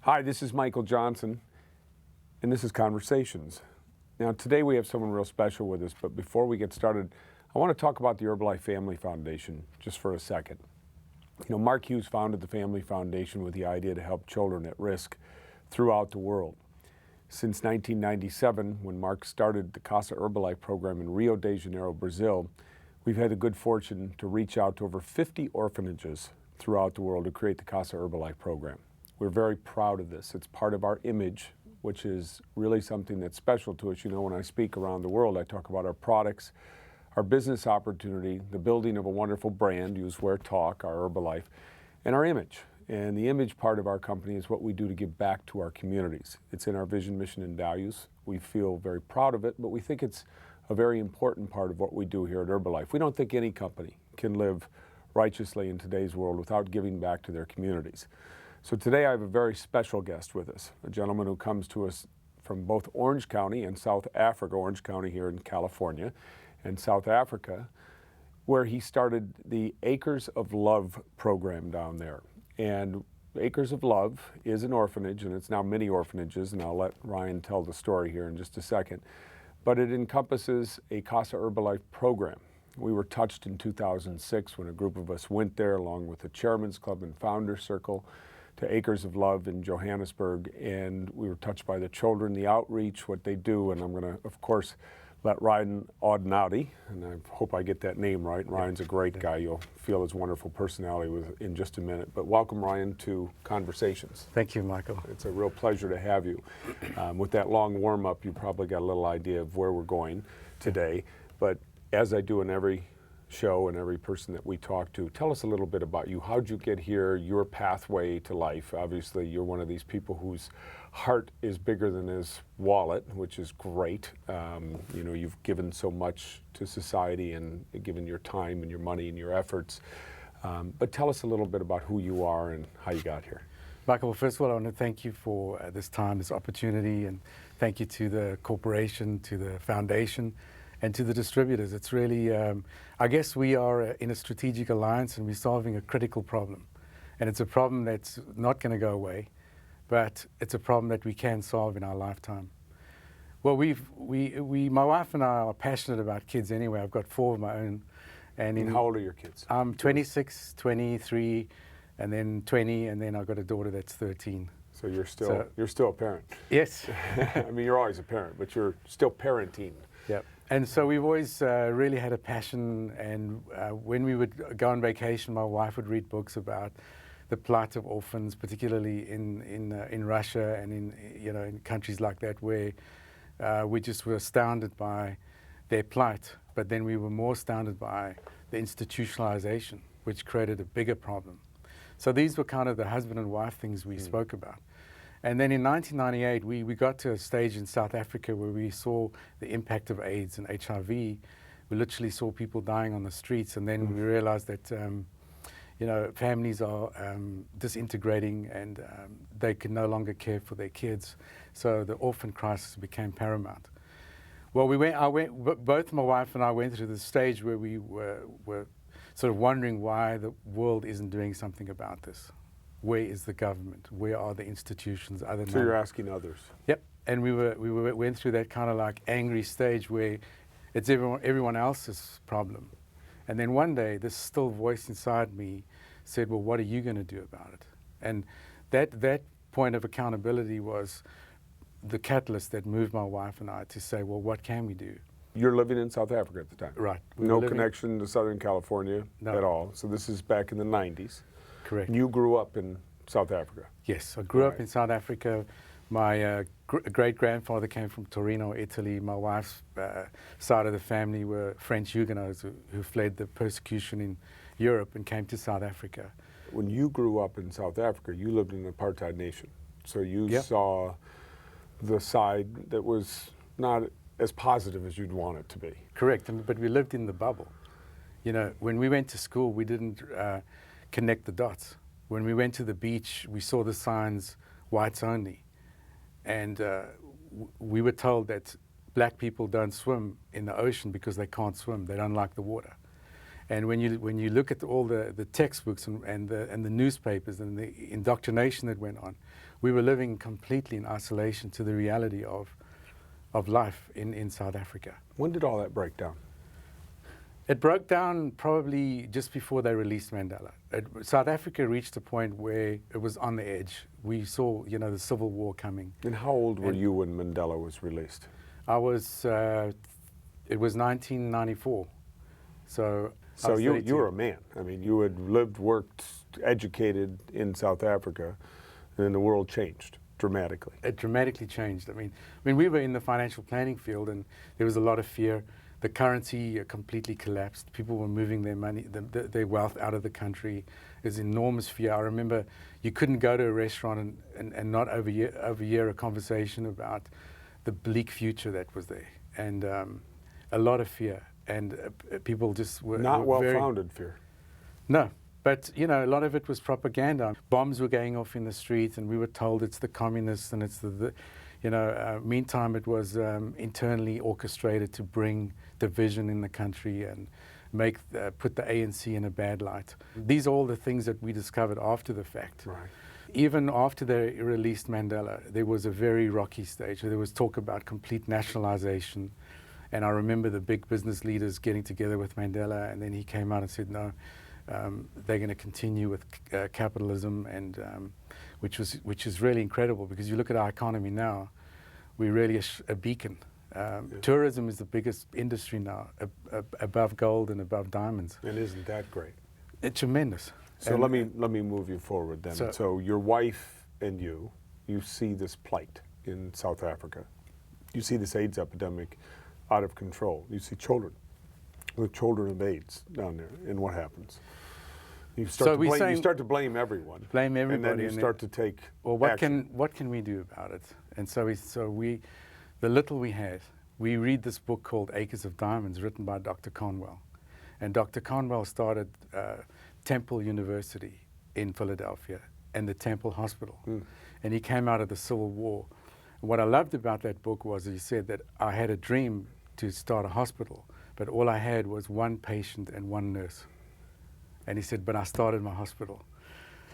Hi, this is Michael Johnson, and this is Conversations. Now, today we have someone real special with us, but before we get started, I want to talk about the Herbalife Family Foundation just for a second. You know, Mark Hughes founded the Family Foundation with the idea to help children at risk throughout the world. Since 1997, when Mark started the Casa Herbalife program in Rio de Janeiro, Brazil, we've had the good fortune to reach out to over 50 orphanages throughout the world to create the Casa Herbalife program. We're very proud of this. It's part of our image, which is really something that's special to us. You know, when I speak around the world, I talk about our products, our business opportunity, the building of a wonderful brand, use where talk, our Herbalife, and our image. And the image part of our company is what we do to give back to our communities. It's in our vision, mission, and values. We feel very proud of it, but we think it's a very important part of what we do here at Herbalife. We don't think any company can live righteously in today's world without giving back to their communities. So today I have a very special guest with us, a gentleman who comes to us from both Orange County and South Africa, Orange County here in California, and South Africa, where he started the Acres of Love program down there. And Acres of Love is an orphanage, and it's now many orphanages, and I'll let Ryan tell the story here in just a second. But it encompasses a Casa Herbalife program. We were touched in 2006 when a group of us went there along with the Chairman's Club and Founders Circle to Acres of Love in Johannesburg, and we were touched by the children, the outreach, what they do, and I'm going to, of course, let Ryan Audagnotti, and I hope I get that name right. Ryan's a great guy. You'll feel his wonderful personality in just a minute. But welcome, Ryan, to Conversations. Thank you, Michael. It's a real pleasure to have you. With that long warm-up, you probably got a little idea of where we're going today. But as I do in every show and every person that we talk to, tell us a little bit about you. How'd you get here, your pathway to life? Obviously, you're one of these people whose heart is bigger than his wallet, which is great. You know, you've given so much to society and given your time and your money and your efforts. But tell us a little bit about who you are and how you got here. Michael, well, first of all, I want to thank you for this time, this opportunity, and thank you to the corporation, to the foundation, and to the distributors. It's really, I guess we are in a strategic alliance and we're solving a critical problem. And it's a problem that's not going to go away, but it's a problem that we can solve in our lifetime. Well, my wife and I are passionate about kids anyway. I've got 4 of my own. And how old are your kids? I'm 26, 23, and then 20, and then I've got a daughter that's 13. So you're still a parent. Yes. I mean, you're always a parent, but you're still parenting. Yep. And so we've always really had a passion, and when we would go on vacation, my wife would read books about the plight of orphans, particularly in Russia and in countries like that, where we just were astounded by their plight. But then we were more astounded by the institutionalization, which created a bigger problem. So these were kind of the husband and wife things we spoke about. And then in 1998, we got to a stage in South Africa where we saw the impact of AIDS and HIV. We literally saw people dying on the streets, and then we realized that families are disintegrating, and they can no longer care for their kids. So the orphan crisis became paramount. Well, both my wife and I went through the stage where we were sort of wondering why the world isn't doing something about this. Where is the government? Where are the institutions? So you're asking others. Yep. And we went through that kind of like angry stage where it's everyone else's problem. And then one day, this still voice inside me said, well, what are you going to do about it? And that point of accountability was the catalyst that moved my wife and I to say, well, what can we do? You're living in South Africa at the time. Right. No connection to Southern California at all. So this is back in the 90s. Correct. You grew up in South Africa. Yes, I grew up in South Africa. My great-grandfather came from Torino, Italy. My wife's side of the family were French Huguenots who fled the persecution in Europe and came to South Africa. When you grew up in South Africa, you lived in an apartheid nation. So you saw the side that was not as positive as you'd want it to be. Correct, but we lived in the bubble. You know, when we went to school, we didn't connect the dots. When we went to the beach, we saw the signs, whites only. And we were told that black people don't swim in the ocean because they can't swim. They don't like the water. And when you look at all the textbooks and the newspapers and the indoctrination that went on, we were living completely in isolation to the reality of life in South Africa. When did all that break down? It broke down probably just before they released Mandela. South Africa reached a point where it was on the edge. We saw, you know, the civil war coming. And how old were you when Mandela was released? I was, it was 1994. So you were a man. I mean, you had lived, worked, educated in South Africa, and then the world changed dramatically. It dramatically changed. I mean, we were in the financial planning field, and there was a lot of fear. The currency completely collapsed. People were moving their money, their wealth out of the country. There's enormous fear. I remember you couldn't go to a restaurant and not overhear a conversation about the bleak future that was there, and a lot of fear. And people just were not well-founded fear. No, but you know, a lot of it was propaganda. Bombs were going off in the street, and we were told it's the communists and it's you know. Meantime, it was internally orchestrated to bring division in the country and put the ANC in a bad light. These are all the things that we discovered after the fact. Right. Even after they released Mandela, there was a very rocky stage. There was talk about complete nationalization. And I remember the big business leaders getting together with Mandela, and then he came out and said, no, they're going to continue with capitalism, and which is really incredible, because you look at our economy now, we're really a beacon. Tourism is the biggest industry now, above gold and above diamonds. And isn't that great? It's tremendous. So let me move you forward then. So your wife and you see this plight in South Africa. You see this AIDS epidemic out of control. You see children of AIDS down there, and what happens? You start to blame everyone. Blame everybody, and then you start to take action. What can we do about it? And so the little we had, we read this book called Acres of Diamonds, written by Dr. Conwell, and Dr. Conwell started Temple University in Philadelphia and the Temple Hospital, and he came out of the Civil War. What I loved about that book was he said that I had a dream to start a hospital, but all I had was one patient and one nurse. And he said, but I started my hospital.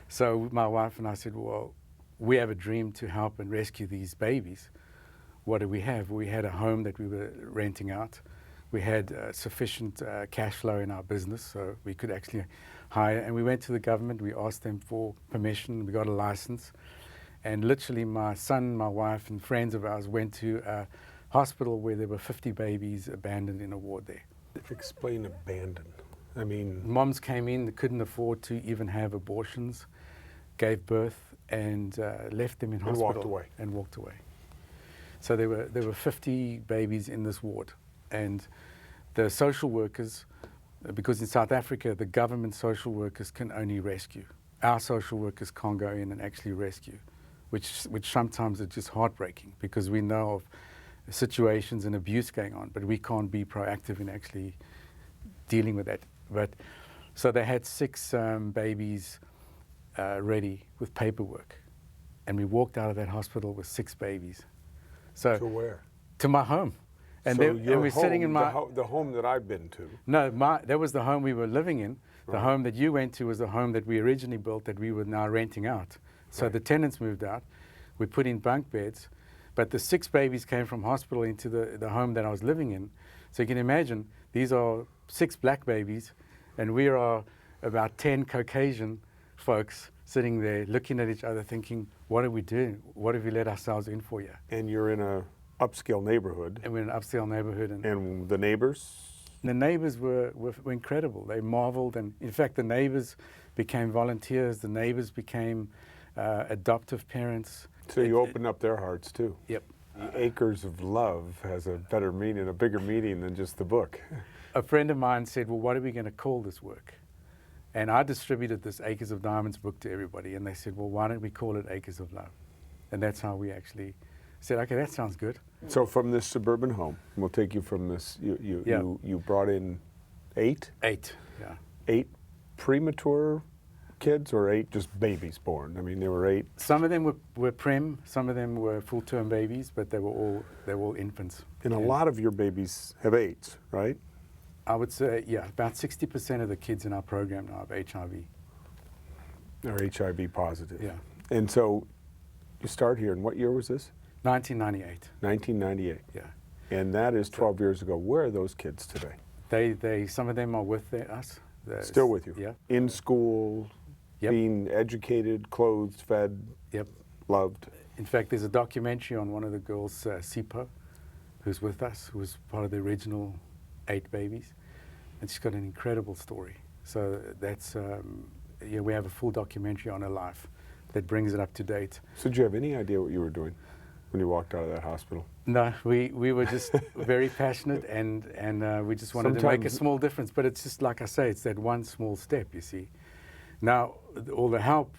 So my wife and I said, well, we have a dream to help and rescue these babies. What do we have? We had a home that we were renting out. We had sufficient cash flow in our business, so we could actually hire. And we went to the government. We asked them for permission. We got a license. And literally my son, my wife, and friends of ours went to a hospital where there were 50 babies abandoned in a ward there. Explain abandoned. I mean... Moms came in that couldn't afford to even have abortions, gave birth, and left them in hospital. And walked away. So there were 50 babies in this ward. And the social workers, because in South Africa, the government social workers can only rescue. Our social workers can't go in and actually rescue. Which sometimes is just heartbreaking, because we know of situations and abuse going on, but we can't be proactive in actually dealing with that. But so they had 6 babies ready with paperwork, and we walked out of that hospital with 6 babies. So to where? To my home. And, so and we're sitting in the home that I've been to. No, that was the home we were living in. The home that you went to was the home that we originally built that we were now renting out. So the tenants moved out. We put in bunk beds, but the 6 babies came from hospital into the home that I was living in. So you can imagine, these are 6 black babies, and we are about 10 Caucasian folks sitting there looking at each other thinking, what are we doing? What have we let ourselves in for here? And you're in a upscale neighborhood. And we're in an upscale neighborhood. And the neighbors? The neighbors were incredible. They marveled, and in fact the neighbors became volunteers. The neighbors became adoptive parents. So you opened up their hearts too. Yep. The Acres of Love has a better meaning, a bigger meaning than just the book. A friend of mine said, well, what are we going to call this work? And I distributed this Acres of Diamonds book to everybody, and they said, well, why don't we call it Acres of Love? And that's how we actually said, okay, that sounds good. So from this suburban home, we'll take you from this, you brought in 8? 8, yeah. 8 premature kids, or 8 just babies born? I mean, there were 8. Some of them were prem, some of them were full-term babies, but they were all infants. And a lot of your babies have AIDS, right? I would say, yeah, about 60% of the kids in our program now have HIV. Are HIV positive. Yeah. And so you start here, and what year was this? 1998. 1998. Yeah. And that is 12 years ago. Where are those kids today? Some of them are with us. Still with you? Yeah. In school, Yep. being educated, clothed, fed, Yep. loved. In fact, there's a documentary on one of the girls, Sipo, who's with us, who was part of the original 8 babies. And she's got an incredible story. So that's, we have a full documentary on her life that brings it up to date. So did you have any idea what you were doing when you walked out of that hospital? No, we were just very passionate, and we just wanted to make a small difference. But it's just like I say, it's that one small step, you see. Now, all the help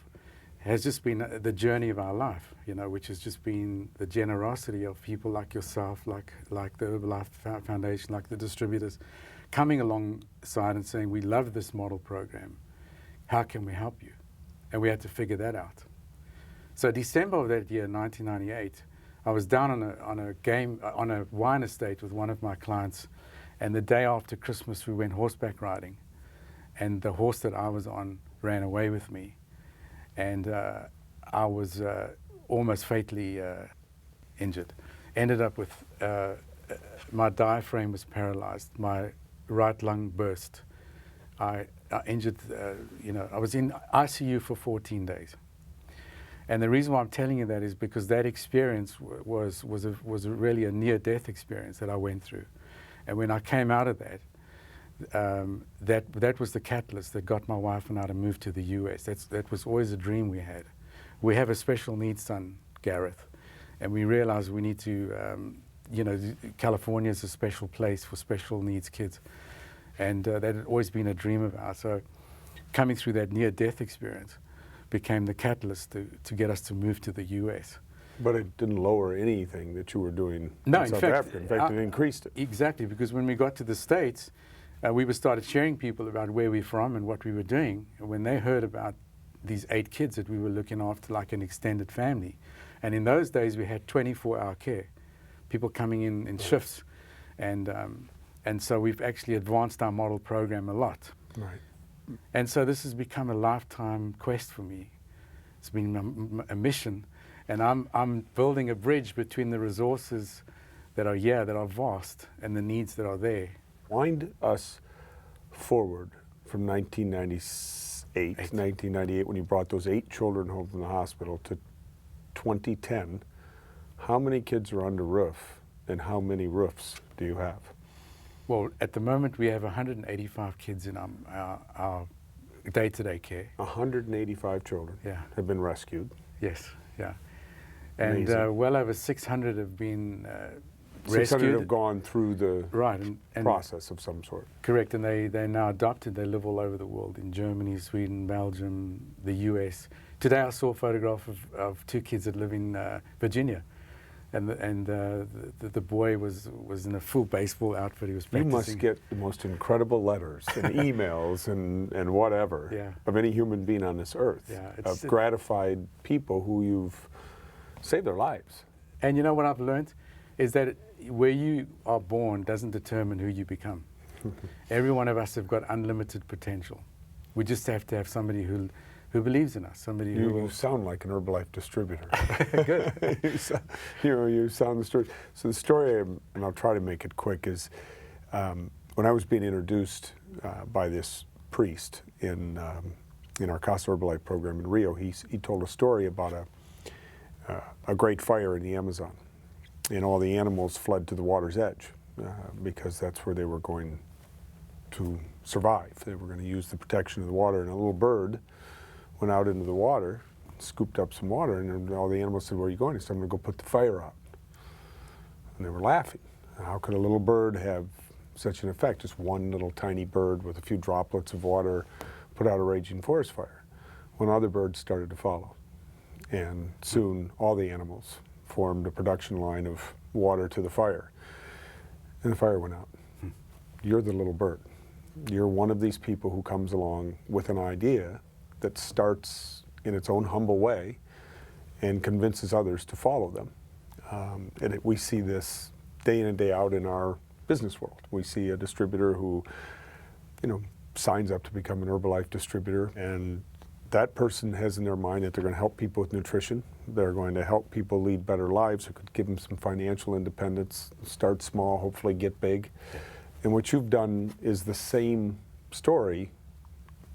has just been the journey of our life, which has just been the generosity of people like yourself, like the Herbalife Foundation, like the distributors, coming alongside and saying, we love this model program. How can we help you? And we had to figure that out. So December of that year, 1998, I was down on a wine estate with one of my clients, and the day after Christmas we went horseback riding, and the horse that I was on ran away with me, and I was almost fatally injured. Ended up with my diaphragm was paralyzed, my right lung burst. I injured, I was in ICU for 14 days. And the reason why I'm telling you that is because that experience was really a near-death experience that I went through. And when I came out of that, that was the catalyst that got my wife and I to move to the US. That was always a dream we had. We have a special needs son, Gareth, and we realized we need to, California is a special place for special needs kids. And that had always been a dream of ours. So coming through that near-death experience became the catalyst to get us to move to the US. But it didn't lower anything that you were doing No, in South Africa. In fact, it increased it. Exactly, because when we got to the States, we started sharing people about where we're from and what we were doing. And when they heard about these 8 kids that we were looking after like an extended family, and in those days we had 24-hour care, people coming in shifts, and so we've actually advanced our model program a lot. Right. And so this has become a lifetime quest for me. It's been a mission, and I'm building a bridge between the resources that are here, that are vast, and the needs that are there. Wind us forward from 1998, 1998, when you brought those 8 children home from the hospital, to 2010. How many kids are under roof, and how many roofs do you have? Well, at the moment, we have 185 kids in our day-to-day care. 185 children have been rescued. Yes, yeah. And well over 600 have been 600 rescued. Have gone through the and process of some sort. Correct, and they're now adopted. They live all over the world, in Germany, Sweden, Belgium, the US. Today I saw a photograph of 2 kids that live in Virginia. And the boy was in a full baseball outfit. He was practicing. You must get the most incredible letters and emails and whatever of any human being on this earth, of gratified people who you've saved their lives. And you know what I've learned is that where you are born doesn't determine who you become. Every one of us have got unlimited potential. We just have to have somebody who believes in us, somebody who will... You sound like an Herbalife distributor. Good. you sound the story. So the story, and I'll try to make it quick, is when I was being introduced by this priest in our Casa Herbalife program in Rio, he told a story about a great fire in the Amazon, and all the animals fled to the water's edge because that's where they were going to survive. They were going to use the protection of the water, and a little bird went out into the water, scooped up some water, and all the animals said, "Where are you going?" He said, "I'm going to go put the fire out." And they were laughing. How could a little bird have such an effect? Just one little tiny bird with a few droplets of water put out a raging forest fire. When other birds started to follow. And soon all the animals formed a production line of water to the fire. And the fire went out. You're the little bird. You're one of these people who comes along with an idea that starts in its own humble way and convinces others to follow them. We see this day in and day out in our business world. We see a distributor who, signs up to become an Herbalife distributor, and that person has in their mind that they're going to help people with nutrition. They're going to help people lead better lives. It could give them some financial independence, start small, hopefully get big. And what you've done is the same story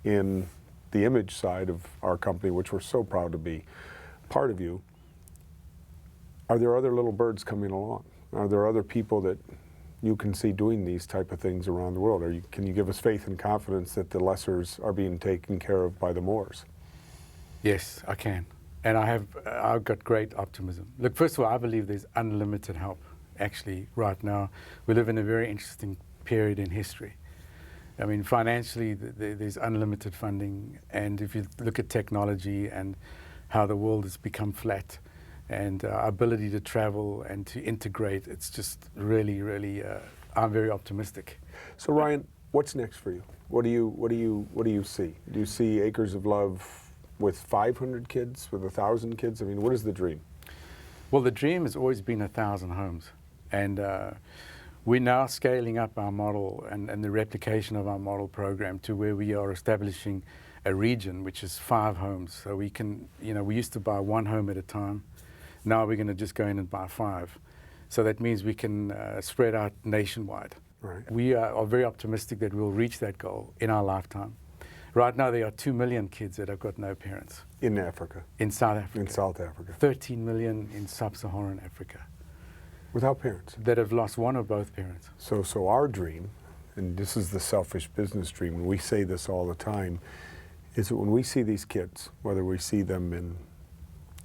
in the image side of our company, which we're so proud to be part of you. Are there other little birds coming along? Are there other people that you can see doing these type of things around the world? Can you give us faith and confidence that the lessers are being taken care of by the mores? Yes, I can. And I've got great optimism. Look, first of all, I believe there's unlimited help. Actually, right now, we live in a very interesting period in history. I mean, financially, there's unlimited funding. And if you look at technology and how the world has become flat, and our ability to travel and to integrate, it's just really, really, I'm very optimistic. So Ryan, what's next for you? What do you see? Do you see Acres of Love with 500 kids, with 1,000 kids? I mean, what is the dream? Well, the dream has always been 1,000 homes. And we're now scaling up our model and the replication of our model program to where we are establishing a region, which is 5 homes. So we can, we used to buy 1 home at a time. Now we're going to just go in and buy 5. So that means we can spread out nationwide. Right. We are very optimistic that we'll reach that goal in our lifetime. Right now there are 2 million kids that have got no parents. In Africa? In South Africa. In South Africa. 13 million in sub-Saharan Africa. Without parents? That have lost one or both parents. So our dream, and this is the selfish business dream, and we say this all the time, is that when we see these kids, whether we see them in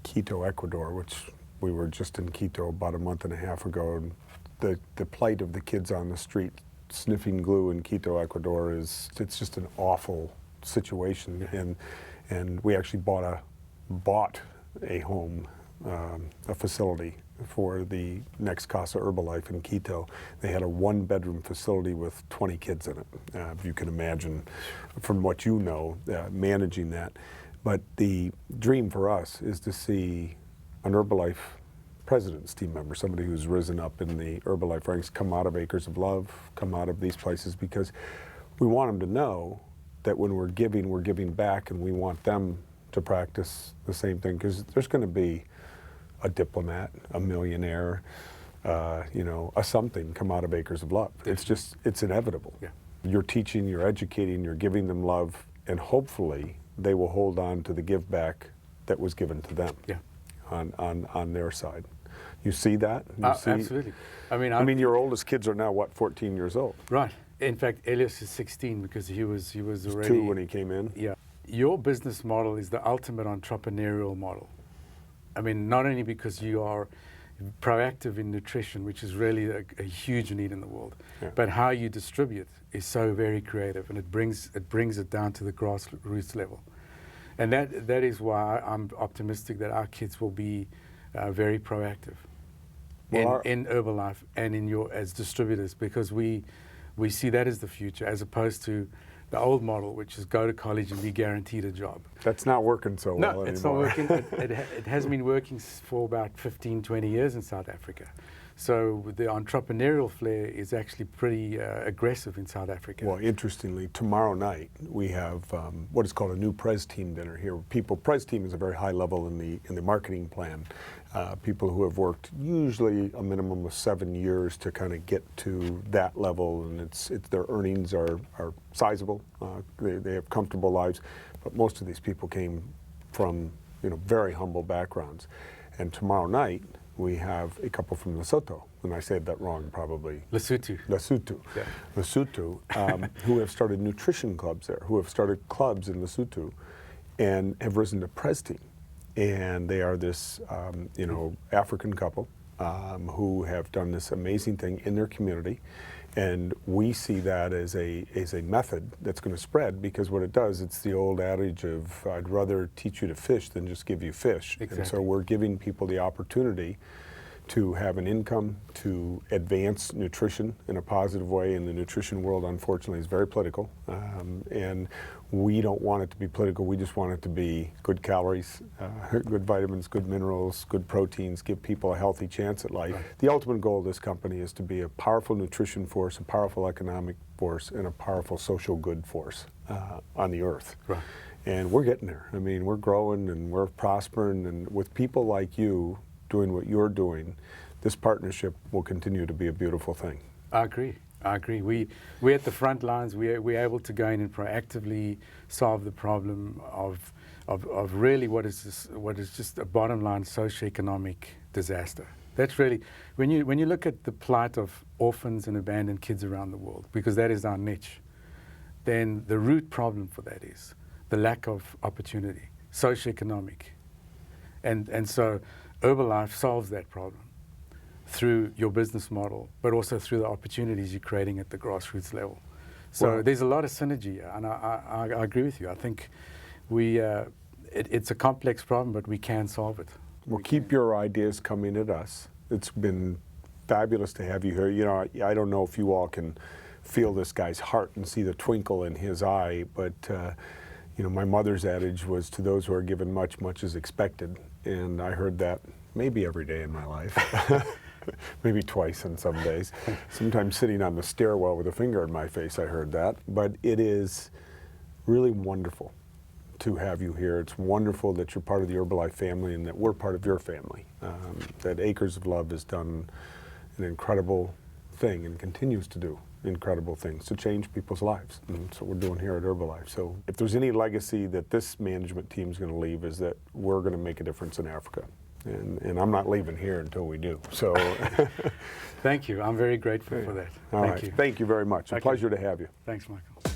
Quito, Ecuador, which we were just in Quito about a month and a half ago, and the plight of the kids on the street sniffing glue in Quito, Ecuador it's just an awful situation. Yeah. And we actually bought a home, a facility for the next Casa Herbalife in Quito. They had a 1-bedroom facility with 20 kids in it. If you can imagine, from what you know, managing that. But the dream for us is to see an Herbalife president's team member, somebody who's risen up in the Herbalife ranks, come out of Acres of Love, come out of these places, because we want them to know that when we're giving back, and we want them to practice the same thing, because there's going to be a diplomat, a millionaire, a something come out of Acres of Love. It's inevitable. Yeah. You're teaching, you're educating, you're giving them love, and hopefully they will hold on to the give back that was given to them. Yeah. On their side. You see that? Absolutely. I mean, your oldest kids are now, what, 14 years old? Right. In fact, Elias is 16 because he was already 2 when he came in. Yeah. Your business model is the ultimate entrepreneurial model. I mean, not only because you are proactive in nutrition, which is really a huge need in the world, but how you distribute is so very creative, and it brings it down to the grassroots level. And that is why I'm optimistic that our kids will be very proactive in Herbalife and as distributors, because we see that as the future, as opposed to the old model, which is go to college and be guaranteed a job. That's not working so well anymore. No, it's not working. It has been working for about 15, 20 years in South Africa. So the entrepreneurial flair is actually pretty aggressive in South Africa. Well, interestingly, tomorrow night we have what is called a new Pres Team dinner here. Pres Team is a very high level in the marketing plan. People who have worked usually a minimum of 7 years to kind of get to that level, and their earnings are sizable. They have comfortable lives, but most of these people came from very humble backgrounds. And tomorrow night we have a couple from Lesotho, and I said that wrong probably. Lesotho. Yeah. Lesotho, who have started nutrition clubs there, who have started clubs in Lesotho, and have risen to Pres Team. And they are this, African couple who have done this amazing thing in their community. And we see that as a method that's going to spread, because what it does, it's the old adage of I'd rather teach you to fish than just give you fish. Exactly. And so we're giving people the opportunity to have an income, to advance nutrition in a positive way. And the nutrition world, unfortunately, is very political. And we don't want it to be political. We just want it to be good calories, good vitamins, good minerals, good proteins, give people a healthy chance at life. Right. The ultimate goal of this company is to be a powerful nutrition force, a powerful economic force, and a powerful social good force on the earth. Right. And we're getting there. I mean, we're growing and we're prospering, and with people like you doing what you're doing, this partnership will continue to be a beautiful thing. I agree. I agree. We're at the front lines. We're able to go in and proactively solve the problem of really what is just a bottom line socioeconomic disaster. That's really, when you look at the plight of orphans and abandoned kids around the world, because that is our niche, then the root problem for that is the lack of opportunity, socioeconomic. And so Herbalife solves that problem through your business model, but also through the opportunities you're creating at the grassroots level. So there's a lot of synergy, and I agree with you. I think it's a complex problem, but we can solve it. Well, keep your ideas coming at us. It's been fabulous to have you here. You know, I don't know if you all can feel this guy's heart and see the twinkle in his eye, but you know, my mother's adage was, to those who are given much, much is expected. And I heard that maybe every day in my life, maybe twice in some days. Sometimes sitting on the stairwell with a finger in my face, I heard that. But it is really wonderful to have you here. It's wonderful that you're part of the Herbalife family and that we're part of your family. That Acres of Love has done an incredible thing and continues to do incredible things to change people's lives. And that's what we're doing here at Herbalife. So if there's any legacy that this management team is going to leave, is that we're going to make a difference in Africa. And I'm not leaving here until we do. So thank you. I'm very grateful for that. Thank you. Thank you very much. A pleasure to have you. Thanks, Michael.